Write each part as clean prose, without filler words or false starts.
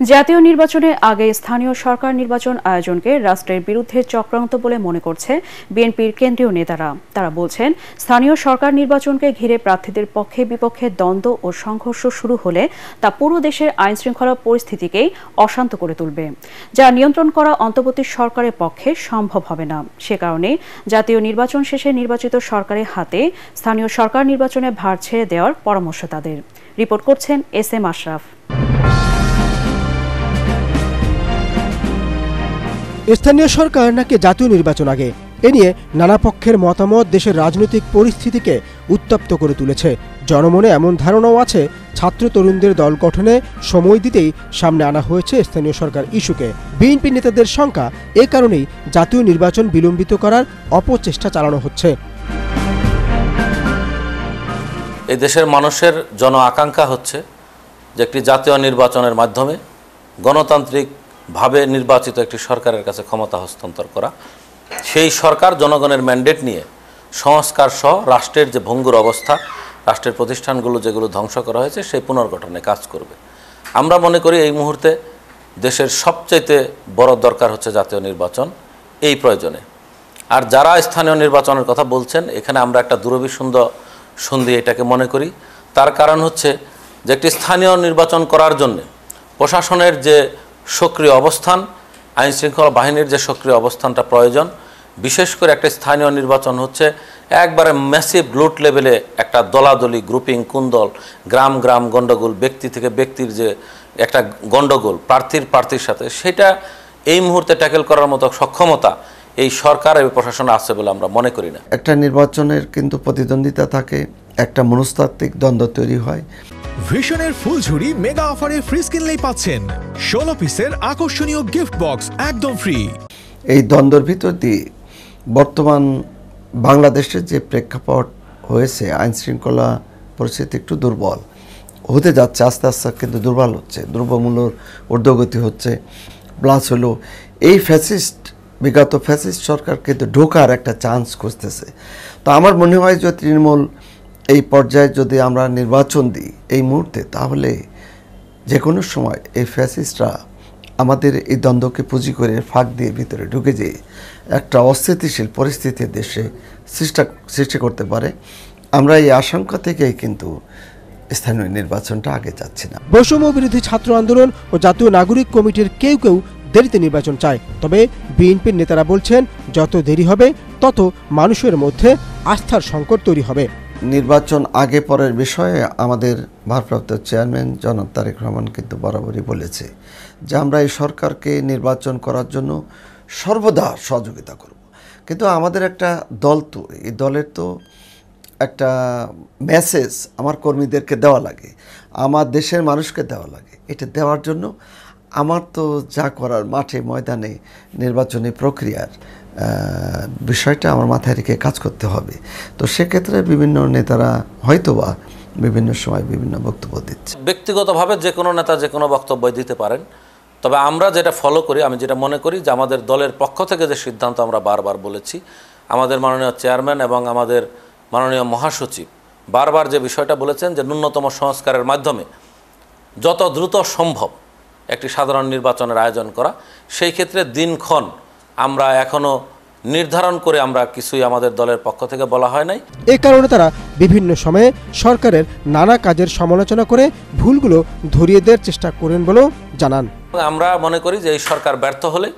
জাতীয় নির্বাচনের আগে স্থানীয় সরকার নির্বাচন আয়োজনকে রাষ্ট্রের বিরুদ্ধে চক্রান্ত বলে মনে করছে বিএনপির কেন্দ্রীয় নেতারা। তারা বলছেন, স্থানীয় সরকার নির্বাচনকে ঘিরে প্রার্থীদের পক্ষে বিপক্ষে দ্বন্দ্ব ও সংঘর্ষ শুরু হলে তা পুরো দেশের আইনশৃঙ্খলা পরিস্থিতিকেই অশান্ত করে তুলবে, যা নিয়ন্ত্রণ করা অন্তর্বর্তী সরকারের পক্ষে সম্ভব হবে না। সে কারণে জাতীয় নির্বাচন শেষে নির্বাচিত সরকারের হাতে স্থানীয় সরকার নির্বাচনের ভার ছেড়ে দেওয়ার পরামর্শ তাদের। রিপোর্ট করছেন SM আশরাফ। স্থানীয় সরকার নাকি জাতীয় নির্বাচন আগে, এ নিয়ে নানা পক্ষের মতামত দেশের রাজনৈতিক পরিস্থিতিকে উত্তপ্ত করে তুলেছে। জনমনে এমন ধারণাও আছে, ছাত্র তরুণদের দল গঠনে সময় দিতেই সামনে আনা হয়েছে স্থানীয় সরকার ইস্যুকে। বিএনপি নেতাদের শঙ্কা, এ কারণেই জাতীয় নির্বাচন বিলম্বিত করার অপচেষ্টা চালানো হচ্ছে। এই দেশের মানুষের জন আকাঙ্ক্ষা হচ্ছে যে একটি জাতীয় নির্বাচনের মাধ্যমে গণতান্ত্রিকভাবে নির্বাচিত একটি সরকারের কাছে ক্ষমতা হস্তান্তর করা। সেই সরকার জনগণের ম্যান্ডেট নিয়ে সংস্কার সহ রাষ্ট্রের যে ভঙ্গুর অবস্থা, রাষ্ট্রের প্রতিষ্ঠানগুলো যেগুলো ধ্বংস করা হয়েছে সেই পুনর্গঠনে কাজ করবে। আমরা মনে করি এই মুহূর্তে দেশের সবচাইতে বড় দরকার হচ্ছে জাতীয় নির্বাচন এই প্রয়োজনে। আর যারা স্থানীয় নির্বাচনের কথা বলছেন, এখানে আমরা একটা দুরভিসন্ধ সন্ধি এটাকে মনে করি। তার কারণ হচ্ছে যে একটি স্থানীয় নির্বাচন করার জন্য প্রশাসনের যে সক্রিয় অবস্থান, আইনশৃঙ্খলা বাহিনীর যে সক্রিয় অবস্থানটা প্রয়োজন। বিশেষ করে একটা স্থানীয় নির্বাচন হচ্ছে একবারে ম্যাসিভ লুট লেভেলে একটা দলাদলি গ্রুপিং, কুন্দল, গ্রাম গ্রাম গণ্ডগোল, ব্যক্তি থেকে ব্যক্তির যে একটা গণ্ডগোল প্রার্থীর সাথে, সেটা এই মুহূর্তে ট্যাকেল করার মতো সক্ষমতা এই সরকার এবং প্রশাসনে আছে বলে আমরা মনে করি না। একটা নির্বাচনের কিন্তু প্রতিদ্বন্দ্বিতা থাকে, একটা মনস্তাত্ত্বিক দ্বন্দ্ব তৈরি হয়। ভিশনের ফুলঝুরি মেগা অফারে ফ্রিজ কিনলেই পাচ্ছেন 16 পিসের আকর্ষণীয় গিফট বক্স একদম ফ্রি। এই দ্বন্দ্বের ভিতর দিয়ে বর্তমান বাংলাদেশের যে প্রেক্ষাপট হয়েছে, আইন শৃঙ্খলা পরিস্থিতি একটু দুর্বল হতে যাচ্ছে, আস্তে আস্তে কিন্তু দুর্বল হচ্ছে, দ্রব্যমূল্যর ঊর্ধ্বগতি হচ্ছে। প্লাস হলো এই বিগত ফ্যাসিস্ট সরকার কিন্তু ঢোকার একটা চান্স খুঁজতেছে। তো আমার মনে হয় যে তৃণমূল এই পর্যায়ে যদি আমরা নির্বাচন দিই এই মুহূর্তে, তাহলে যে কোনো সময় এই ফ্যাসিস্টরা আমাদের এই দ্বন্দ্বকে পুঁজি করে ফাঁক দিয়ে ভিতরে ঢুকে যেয়ে একটা অস্থিতিশীল পরিস্থিতি দেশে সৃষ্টি করতে পারে। আমরা এই আশঙ্কা থেকেই কিন্তু স্থানীয় নির্বাচনটা আগে যাচ্ছে না। বৈষম্য বিরোধী ছাত্র আন্দোলন ও জাতীয় নাগরিক কমিটির কেউ কেউ দেরিতে নির্বাচন চায়। তবে বিএনপির নেতারা বলছেন, যত দেরি হবে তত মানুষের মধ্যে আস্থার সংকট তৈরি হবে। নির্বাচন আগে পরের বিষয়ে আমাদের ভারপ্রাপ্ত চেয়ারম্যান জনাব তারেক রহমান কিন্তু বরাবরই বলেছে যে আমরা এই সরকারকে নির্বাচন করার জন্য সর্বদা সহযোগিতা করব। কিন্তু আমাদের একটা দল, তো এই দলের তো একটা মেসেজ আমার কর্মীদেরকে দেওয়া লাগে, আমার দেশের মানুষকে দেওয়া লাগে। এটা দেওয়ার জন্য আমার তো যা করার মাঠে ময়দানে নির্বাচনী প্রক্রিয়ার বিষয়টা আমার মাথায় রেখে কাজ করতে হবে। তো সেক্ষেত্রে বিভিন্ন নেতারা হয়তোবা বিভিন্ন সময় বিভিন্ন বক্তব্য দিচ্ছে। ব্যক্তিগতভাবে যে কোনো নেতা যে কোনো বক্তব্য দিতে পারেন, তবে আমরা যেটা ফলো করি, আমি যেটা মনে করি যে আমাদের দলের পক্ষ থেকে যে সিদ্ধান্ত আমরা বারবার বলেছি, আমাদের মাননীয় চেয়ারম্যান এবং আমাদের মাননীয় মহাসচিব বারবার যে বিষয়টা বলেছেন যে ন্যূনতম সংস্কারের মাধ্যমে যত দ্রুত সম্ভব একটি সাধারণ নির্বাচনের আয়োজন করা। সেই ক্ষেত্রে দিনক্ষণ আমরা এখনও নির্ধারণ করে আমরা কিছুই আমাদের দলের পক্ষ থেকে বলা হয় নাই। এ কারণে তারা বিভিন্ন সময়ে সরকারের নানা কাজের সমালোচনা করে ভুলগুলো ধরিয়ে দেওয়ার চেষ্টা করেন বলেও জানান। আমরা মনে করি যে এই সরকার ব্যর্থ হলে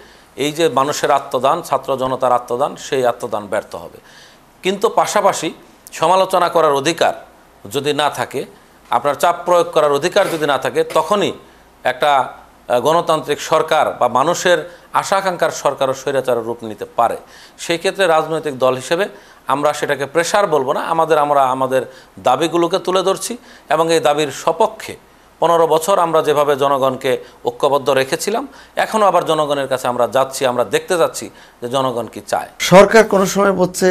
এই যে মানুষের আত্মদান, ছাত্র জনতার আত্মদান, সেই আত্মদান ব্যর্থ হবে। কিন্তু পাশাপাশি সমালোচনা করার অধিকার যদি না থাকে, আপনার চাপ প্রয়োগ করার অধিকার যদি না থাকে, তখনই একটা গণতান্ত্রিক সরকার বা মানুষের আশা আকাঙ্ক্ষার সরকারও স্বৈরাচারের রূপ নিতে পারে। সেই ক্ষেত্রে রাজনৈতিক দল হিসেবে আমরা সেটাকে প্রেশার বলবো না, আমরা আমাদের দাবিগুলোকে তুলে ধরছি এবং এই দাবির সপক্ষে 15 বছর আমরা যেভাবে জনগণকে ঐক্যবদ্ধ রেখেছিলাম, এখনও আবার জনগণের কাছে আমরা যাচ্ছি, আমরা দেখতে যাচ্ছি যে জনগণ কি চায়। সরকার কোনো সময় বলছে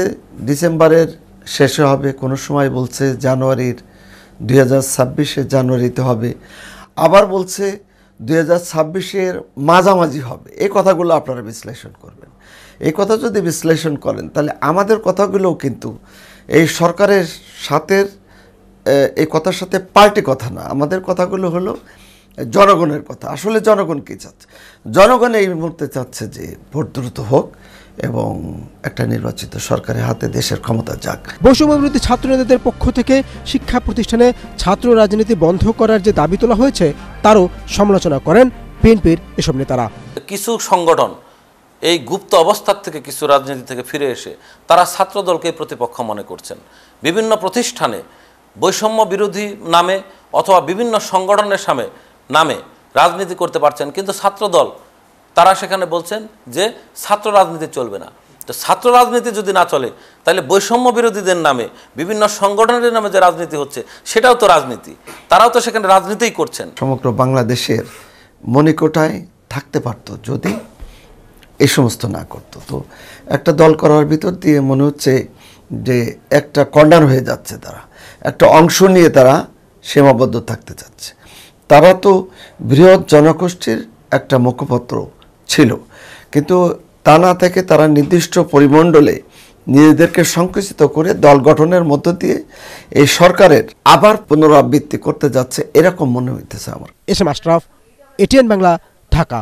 ডিসেম্বরের শেষে হবে, কোনো সময় বলছে 2026 জানুয়ারিতে হবে, আবার বলছে 2026 মাঝামাঝি হবে। এই কথাগুলো আপনারা বিশ্লেষণ করবেন। এই কথা যদি বিশ্লেষণ করেন, তাহলে আমাদের কথাগুলোও কিন্তু এই সরকারের সাথে এই কথার সাথে পাল্টে কথা না। আমাদের কথাগুলো হলো জনগণের কথা। আসলে জনগণ কি চাচ্ছে? জনগণ এই মুহূর্তে চাচ্ছে যে ভোট দ্রুত হোক এবং একটা নির্বাচিত সরকারের হাতে দেশের ক্ষমতা যাক। বৈষম্য বিরোধী ছাত্র নেতাদের পক্ষ থেকে শিক্ষা প্রতিষ্ঠানে ছাত্র রাজনীতি বন্ধ করার যে দাবি তোলা হয়েছে তারও সমালোচনা করেন বিএনপির এসব নেতারা। কিছু সংগঠন এই গুপ্ত অবস্থার থেকে, কিছু রাজনীতি থেকে ফিরে এসে তারা ছাত্রদলকে প্রতিপক্ষ মনে করছেন। বিভিন্ন প্রতিষ্ঠানে বৈষম্য বিরোধী নামে অথবা বিভিন্ন সংগঠনের নামে রাজনীতি করতে পারছেন, কিন্তু ছাত্রদল তারা সেখানে বলছেন যে ছাত্র রাজনীতি চলবে না। তো ছাত্র রাজনীতি যদি না চলে তাহলে বৈষম্য বিরোধীদের নামে, বিভিন্ন সংগঠনের নামে যে রাজনীতি হচ্ছে সেটাও তো রাজনীতি, তারাও তো সেখানে রাজনীতিই করছেন। সমগ্র বাংলাদেশের মনিকোটায় থাকতে পারত যদি এই সমস্ত না করতো। তো একটা দল করার ভিতর দিয়ে মনে হচ্ছে যে একটা কর্নার হয়ে যাচ্ছে, তারা একটা অংশ নিয়ে তারা সীমাবদ্ধ থাকতে চাচ্ছে। তারা তো বৃহৎ জনগোষ্ঠীর একটা মুখপত্র ছিল, কিন্তু তা না থেকে তারা নির্দিষ্ট পরিমণ্ডলে নিজেদেরকে সংকুচিত করে দল গঠনের মধ্য দিয়ে এই সরকারের আবার পুনরাবৃত্তি করতে যাচ্ছে, এরকম মনে হইতেছে আমার। S M Ashraf, ATN Bangla, Dhaka.